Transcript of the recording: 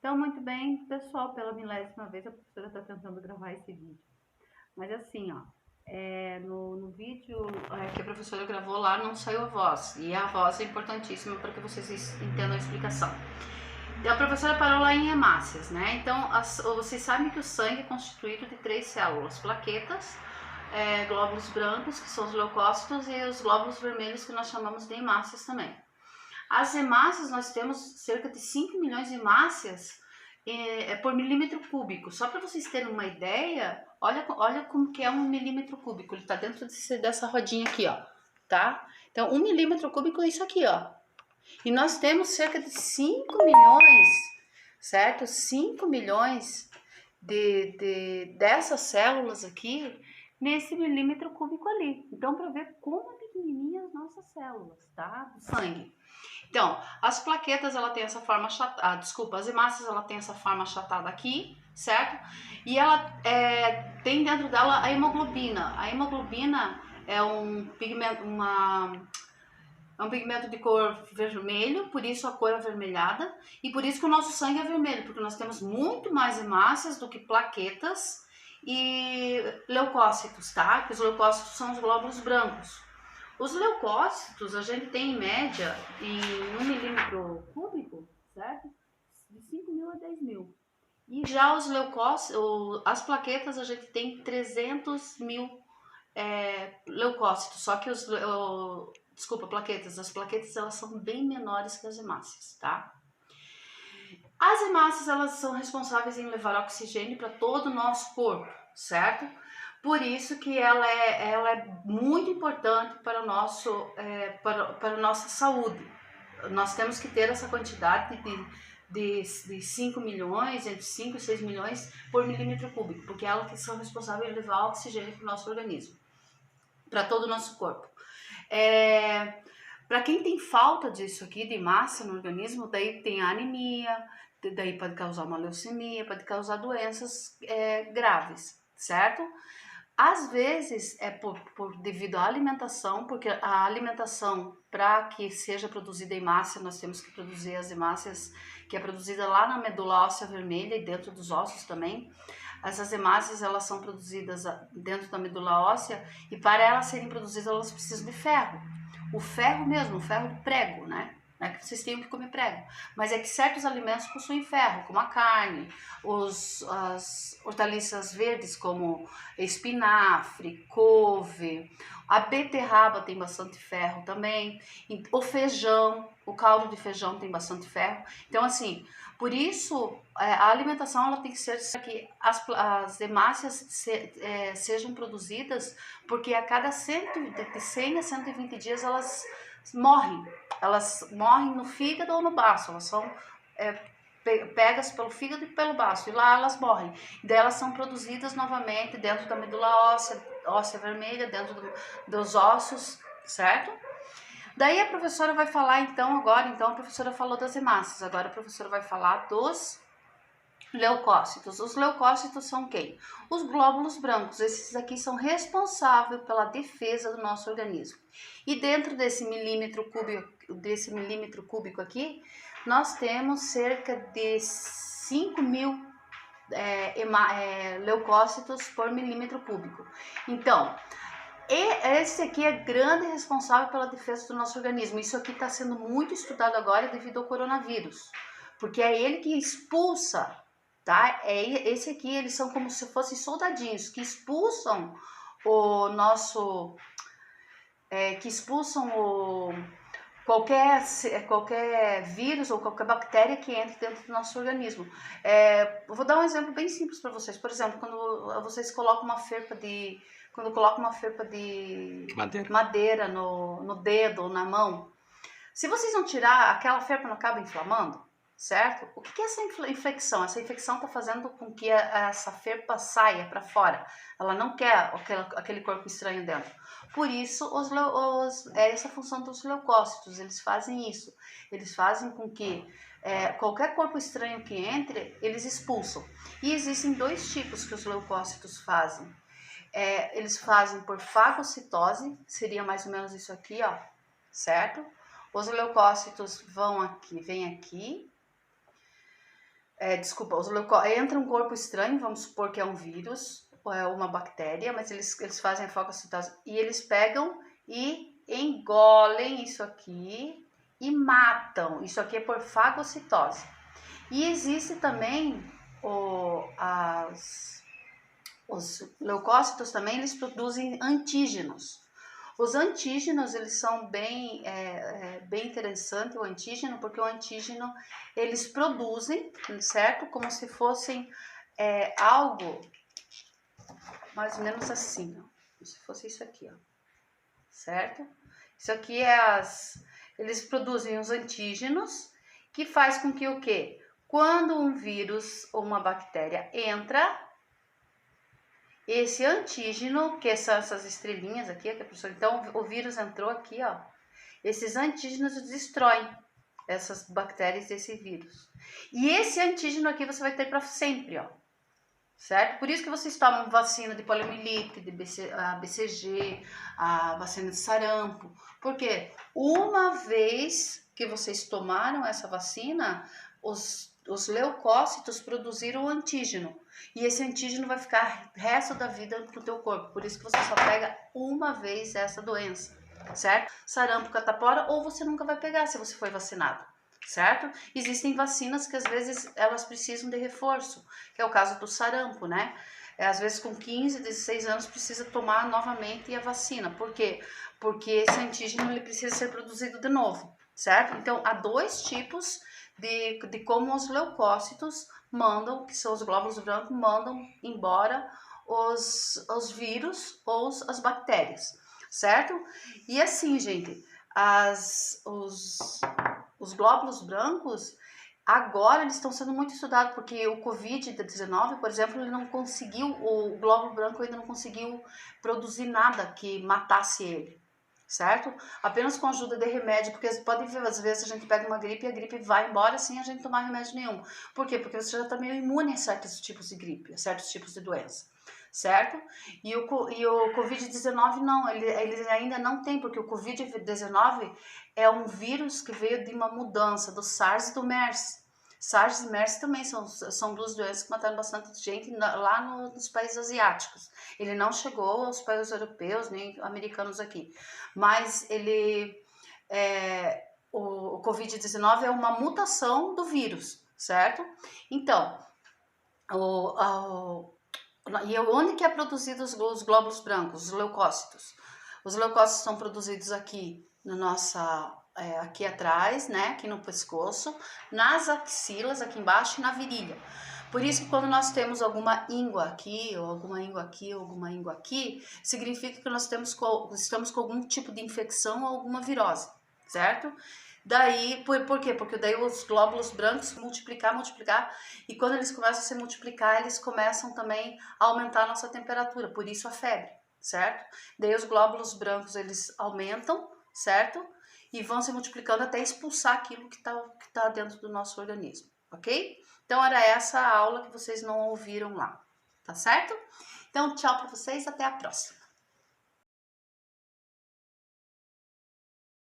Então, muito bem, pessoal, pela milésima vez a professora está tentando gravar esse vídeo. Mas assim, ó, no vídeo que a professora gravou lá não saiu a voz. E a voz é importantíssima para que vocês entendam a explicação. Então, a professora parou lá em hemácias, né? Então, vocês sabem que o sangue é constituído de 3 células: plaquetas, glóbulos brancos, que são os leucócitos, e os glóbulos vermelhos, que nós chamamos de hemácias também. As hemácias, nós temos cerca de 5 milhões de hemácias por milímetro cúbico. Só para vocês terem uma ideia, olha como que é 1 milímetro cúbico. Ele está dentro dessa rodinha aqui, ó, tá? Então, 1 milímetro cúbico é isso aqui, ó. E nós temos cerca de 5 milhões, certo? 5 milhões dessas células aqui nesse milímetro cúbico ali. Então, para ver como é pequenininha as nossas células, tá? Do sangue. Então, as plaquetas, ela tem essa forma achatada, as hemácias, ela tem essa forma achatada aqui, certo? E ela tem dentro dela a hemoglobina. A hemoglobina é um pigmento, um pigmento de cor vermelho, por isso a cor avermelhada, e por isso que o nosso sangue é vermelho, porque nós temos muito mais hemácias do que plaquetas e leucócitos, tá? Que os leucócitos são os glóbulos brancos. Os leucócitos, a gente tem em média, em 1 milímetro cúbico, certo? De 5 mil a 10 mil. E já os leucócitos, as plaquetas, a gente tem 300 mil leucócitos. Só que plaquetas. As plaquetas, elas são bem menores que as hemácias, tá? As hemácias, elas são responsáveis em levar oxigênio para todo o nosso corpo, certo? Por isso que ela é muito importante para, para a nossa saúde. Nós temos que ter essa quantidade de 5 milhões, entre 5 e 6 milhões por milímetro cúbico, porque é ela que são responsáveis em levar oxigênio para o nosso organismo, para todo o nosso corpo. Para quem tem falta disso aqui, de massa no organismo, daí tem a anemia, daí pode causar uma leucemia, pode causar doenças graves, certo? Às vezes é devido à alimentação, porque a alimentação, para que seja produzida hemácia, nós temos que produzir as hemácias, que é produzida lá na medula óssea vermelha e dentro dos ossos também. Essas hemácias, elas são produzidas dentro da medula óssea, e para elas serem produzidas, elas precisam de ferro. O ferro mesmo, o ferro de prego, né? Não é que vocês tenham que comer prego, mas é que certos alimentos possuem ferro, como a carne, as hortaliças verdes, como espinafre, couve, a beterraba tem bastante ferro também, o feijão, o caldo de feijão tem bastante ferro. Então, assim, por isso a alimentação, ela tem que ser para que as hemácias sejam produzidas, porque a cada de 100 a 120 dias elas morrem no fígado ou no baço, elas são pegas pelo fígado e pelo baço, e lá elas morrem. Daí elas são produzidas novamente dentro da medula óssea vermelha, dentro dos ossos, certo? Daí a professora vai falar então a professora falou das hemácias, agora a professora vai falar dos leucócitos. Os leucócitos são quem? Os glóbulos brancos. Esses aqui são responsáveis pela defesa do nosso organismo. E dentro desse milímetro cúbico aqui, nós temos cerca de 5 mil leucócitos por milímetro cúbico. Então, esse aqui é grande responsável pela defesa do nosso organismo. Isso aqui está sendo muito estudado agora devido ao coronavírus, porque é ele que expulsa, tá? Esse aqui, eles são como se fossem soldadinhos que expulsam o nosso, qualquer vírus ou qualquer bactéria que entre dentro do nosso organismo. Eu vou dar um exemplo bem simples para vocês. Por exemplo, quando vocês colocam uma felpa de madeira no dedo ou na mão, se vocês não tirar, aquela felpa não acaba inflamando, certo? O que é essa infecção? Essa infecção está fazendo com que essa felpa saia para fora. Ela não quer aquele corpo estranho dentro. Por isso, essa função dos leucócitos, eles fazem isso. Eles fazem com que qualquer corpo estranho que entre, eles expulsam. E existem 2 tipos que os leucócitos fazem. Eles fazem por fagocitose, seria mais ou menos isso aqui, ó, certo? Os leucócitos vêm aqui, desculpa, entra um corpo estranho, vamos supor que é um vírus, ou é uma bactéria, mas eles fazem a fagocitose e eles pegam e engolem isso aqui e matam. Isso aqui é por fagocitose. E existe também os leucócitos também, eles produzem antígenos. Os antígenos, eles são bem interessante, o antígeno, porque o antígeno, eles produzem, certo? Como se fossem algo mais ou menos assim, ó. Como se fosse isso aqui, ó. Certo? Isso aqui eles produzem os antígenos, que faz com que o quê? Quando um vírus ou uma bactéria entra, esse antígeno, que são essas estrelinhas aqui, então o vírus entrou aqui, ó. Esses antígenos destroem essas bactérias desse vírus. E esse antígeno aqui você vai ter para sempre, ó. Certo? Por isso que vocês tomam vacina de poliomielite, de BCG, a vacina de sarampo. Porque uma vez que vocês tomaram essa vacina, os leucócitos produziram o antígeno. E esse antígeno vai ficar o resto da vida pro teu corpo. Por isso que você só pega uma vez essa doença, certo? Sarampo, catapora, ou você nunca vai pegar se você foi vacinado, certo? Existem vacinas que às vezes elas precisam de reforço, que é o caso do sarampo, né? Às vezes com 15, 16 anos precisa tomar novamente a vacina. Por quê? Porque esse antígeno ele precisa ser produzido de novo, certo? Então, há dois tipos de como os leucócitos mandam, que são os glóbulos brancos, mandam embora os vírus ou as bactérias, certo? E assim, gente, os glóbulos brancos, agora eles estão sendo muito estudados, porque o Covid-19, por exemplo, ele não conseguiu, o glóbulo branco ainda não conseguiu produzir nada que matasse ele, certo? Apenas com a ajuda de remédio, porque pode ver, às vezes a gente pega uma gripe e a gripe vai embora sem a gente tomar remédio nenhum. Por quê? Porque você já está meio imune a certos tipos de gripe, a certos tipos de doença, certo? E o Covid-19 não, ele ainda não tem, porque o Covid-19 é um vírus que veio de uma mudança do SARS e do MERS. SARS e MERS também são duas doenças que mataram bastante gente lá nos países asiáticos. Ele não chegou aos países europeus nem americanos aqui, mas o Covid-19 é uma mutação do vírus, certo? Então, e onde que é produzido os glóbulos brancos, os leucócitos? Os leucócitos são produzidos aqui aqui atrás, né, aqui no pescoço, nas axilas, aqui embaixo e na virilha. Por isso que quando nós temos alguma íngua aqui, ou alguma íngua aqui, ou alguma íngua aqui, significa que nós estamos com algum tipo de infecção ou alguma virose, certo? Daí, por quê? Porque daí os glóbulos brancos multiplicar, e quando eles começam a se multiplicar, eles começam também a aumentar a nossa temperatura, por isso a febre, certo? Daí os glóbulos brancos, eles aumentam, certo? E vão se multiplicando até expulsar aquilo que tá dentro do nosso organismo, ok? Então, era essa a aula que vocês não ouviram lá, tá certo? Então, tchau para vocês, até a próxima.